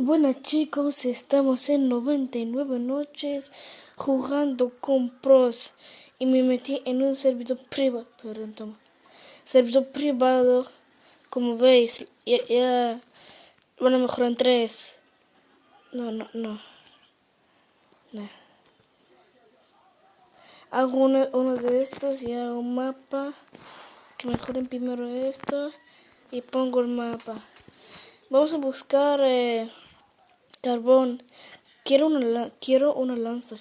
buenas chicos, estamos en 99 noches jugando con pros y me metí en un servidor privado, servidor privado, como veis, bueno, mejor en 3, no, hago uno de estos y hago un mapa, que mejoren primero esto y pongo el mapa. Vamos a buscar carbón. Quiero una lanza,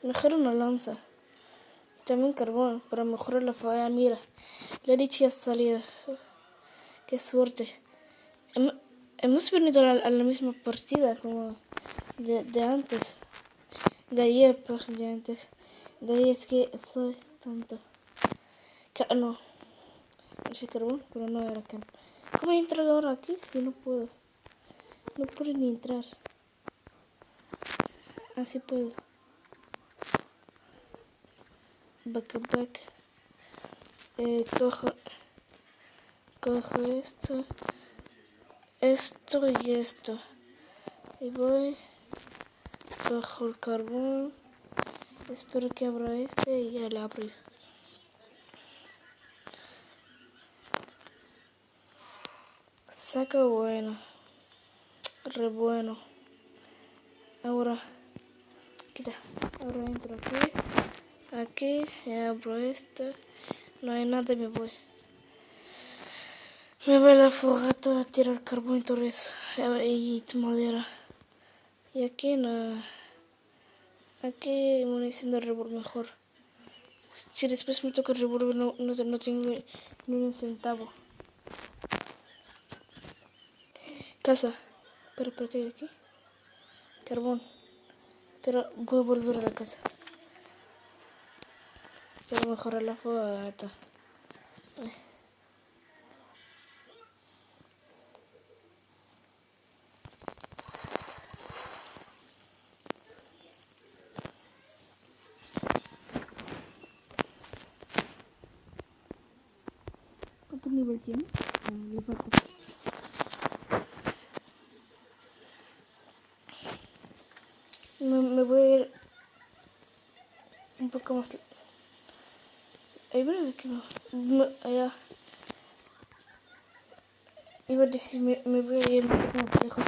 mejor una lanza. Y también carbón para mejorar la falla. Mira, la dicha ya ha salido. Qué suerte. Hemos venido a la misma partida como de antes. De ayer, pues, de antes. De ayer es que soy tonto. No sé carbón, pero no era carbón. ¿Cómo entrar ahora aquí si no puedo? No puedo ni entrar. Así puedo. Back. Cojo esto y esto. Y voy. Cojo el carbón. Espero que abra este y ya le abro. Saca bueno. Re bueno. Ahora. Quita. Ahora entro aquí. Aquí. Y abro esto. No hay nada y me voy. Me voy a la fogata a tirar carbón y todo eso. Y madera. Y aquí no. Aquí munición de revólver mejor. Si después me toca el revólver no tengo ni un centavo. Casa. Pero ¿por qué hay aquí? Carbón. Pero voy a volver a la casa. Para mejorar la fogata. ¿Cuánto nivel tiene? Le falta. Me voy a ir un poco más. Ahí ven aquí no. Allá. Iba a decir, me voy a ir un poco más lejos.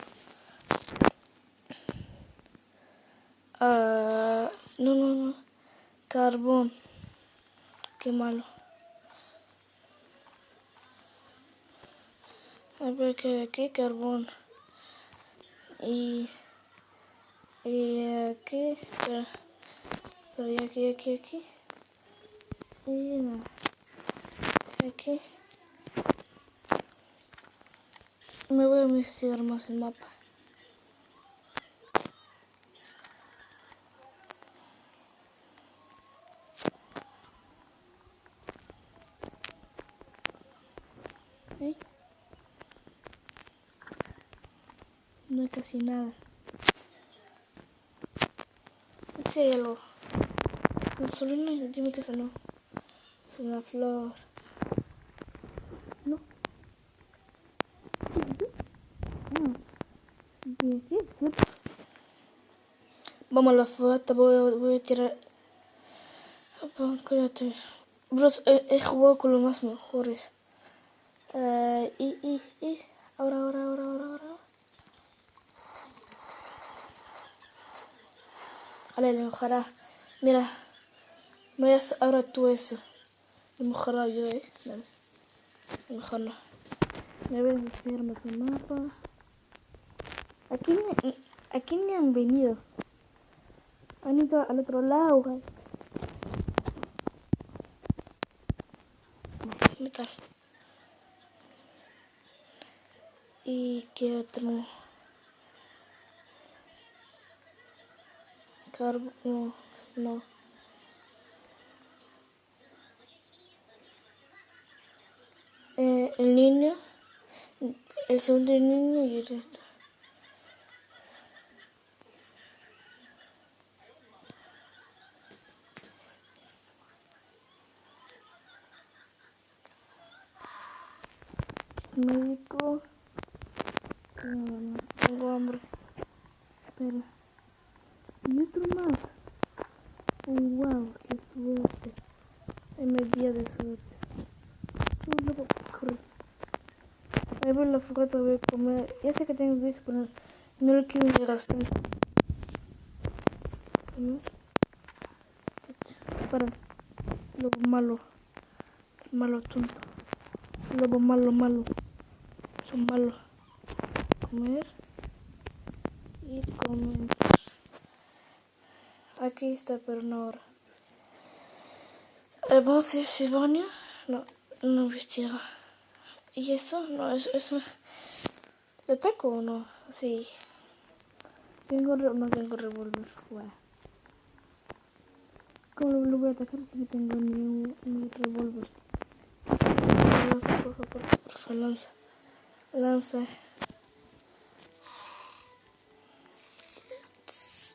No. Carbón. Qué malo. A ver que hay aquí carbón. Y aquí. Pero aquí. Y no. Aquí. Me voy a investigar más el mapa. ¿Eh? No hay casi nada. Sí, hay algo. Gasolina, dime que eso no. Es una flor. No. Vamos a la foto, voy a tirar. Cállate. Bros, he jugado con los más mejores. Ahora. Vale, le mojará. Mira, no voy ahora tú eso. Le mojará yo, Dale. Mejor no. Me voy a investigar más el mapa. Aquí ni han venido. Han ido al otro lado, güey. Metal. ¿Y qué otro? No. El niño. El segundo niño y el resto. Médico. No, tengo hambre. Espera. Y otro más. Wow, qué suerte. En mi día de suerte. Luego, corre. Ahí voy la fogata, voy a comer. Ya sé que tengo que poner. No lo quiero llegar hasta. Para. Lobo malo. Malo tonto. Lobo malo. Son malos. Comer. Y comer. Aquí está, pero no ahora. Vamos a ir a baño. No vestía. ¿Y eso? No, eso. ¿Lo ataco o no? Sí. No tengo revólver. Bueno. ¿Cómo lo voy a atacar si no tengo ni revólver? Lanza, por favor, lanza. Lanza.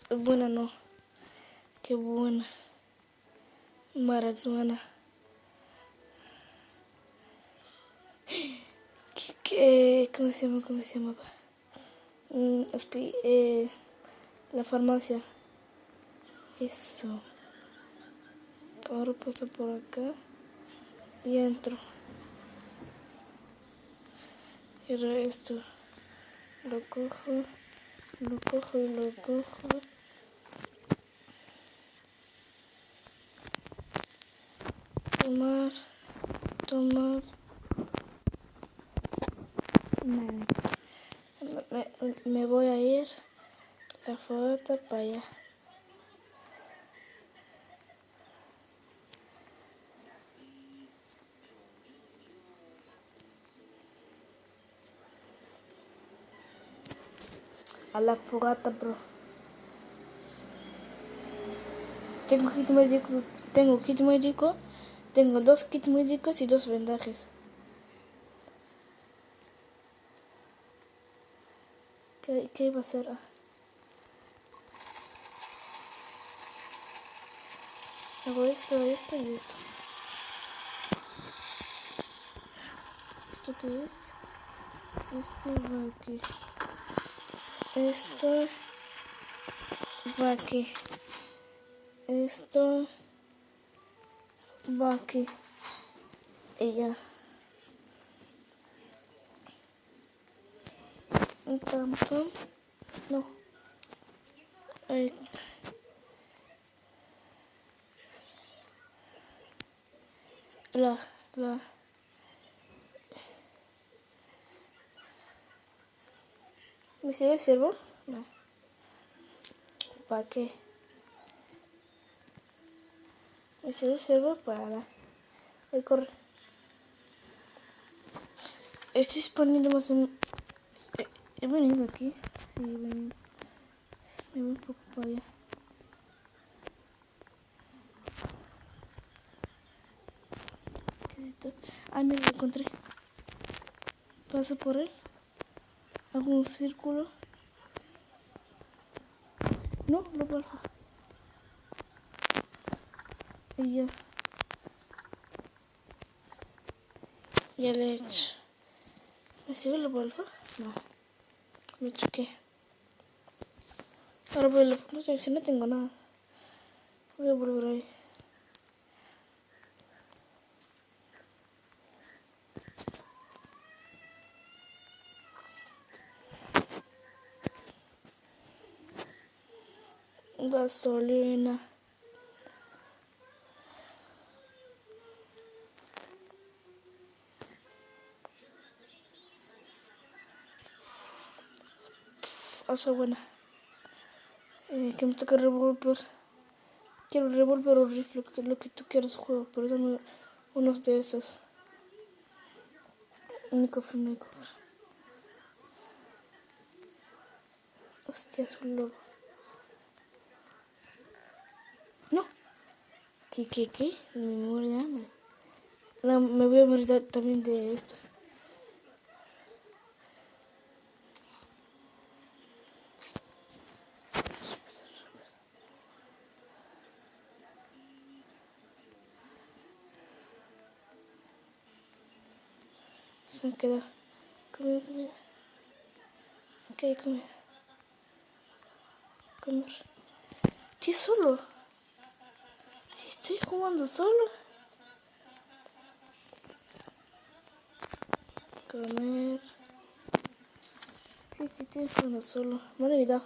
Buena no. Qué buena. Maradona. ¿Cómo se llama? La farmacia. Eso. Ahora paso por acá y entro. Y ahora esto. Lo cojo y lo cojo. Tomar. Me voy a ir la foto para allá. A la fogata, bro. Tengo kit médico, tengo 2 kits médicos y 2 vendajes. ¿Qué iba a hacer? Hago esto y esto. ¿Esto qué es? Esto va aquí. Esto va aquí. Esto va aquí. Y ya. Un tampón. No. Ay. La. ¿Me sigue sirvo? No. ¿Para qué? ¿Me sigue sirvo? Para. Voy a correr. Estoy poniendo más un... ¿He venido aquí? Sí, he venido. Me voy un poco para allá. ¿Qué es esto? Ah, mira, lo encontré. Paso por él. Hago un círculo. No, lo vuelvo. Y ya. Ya le he hecho. ¿Me sigue lo vuelvo? No. Me choqué. Ahora voy a la... No sé, si no tengo nada. Voy a volver ahí. Gasolina. Asa buena. Que me toca revólver. Quiero revólver o rifle, que es lo que tú quieras juego, pero dame unos de esas. Un cofre. Hostia, es un lobo. No. ¿Qué? Me muero de hambre. No, me voy a morir también de esto. Se me queda comida. ¿Qué comer? Comer. Estoy solo. Si estoy jugando solo. Comer. Sí, estoy jugando solo. Me han ayudado.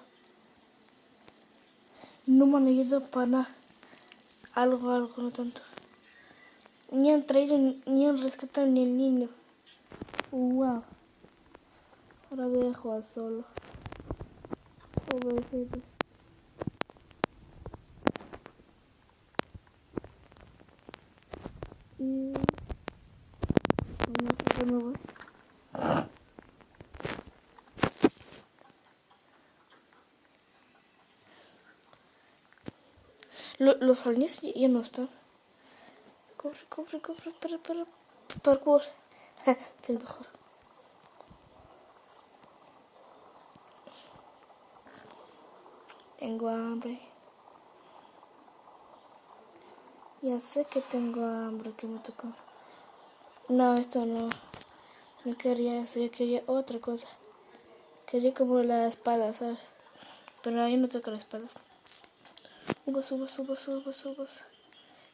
No me han ayudado para nada. Algo, no tanto. Ni han traído, ni han rescatado ni el niño. Wow. Ahora voy a jugar solo. Pobrecito. Y... bueno, me voy. Los aliens ya no están. Corre, para. Parkour. Es el mejor. Tengo hambre. Ya sé que tengo hambre, que me tocó. No, esto no. No quería eso, yo quería otra cosa. Quería como la espada, ¿sabes? Pero ahí no toca la espada. Subas.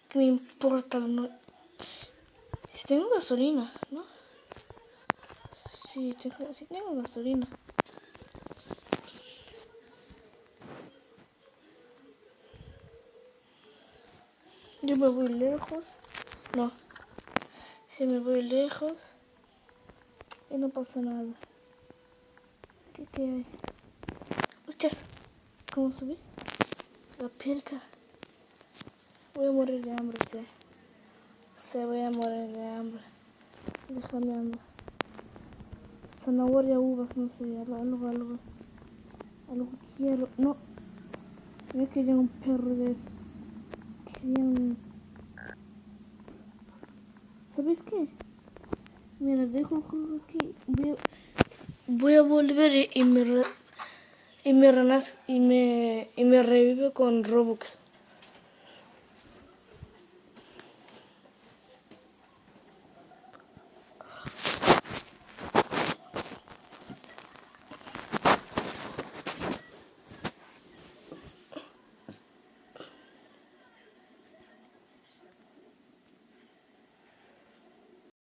¿Qué me importa? No. Si tengo gasolina, ¿no? Sí, tengo gasolina. Yo me voy lejos. No. Si me voy lejos y no pasa nada. ¿Qué hay? Hostia, ¿cómo subí? La perca. Voy a morir de hambre, sé. Voy a morir de hambre. Déjame andar. Zanahoria, uvas, no sé, algo quiero. No. Yo quería un perro de esos. Quería un... ¿Sabes qué? Mira, dejo el juego aquí. Voy a volver y me revivo con Robux.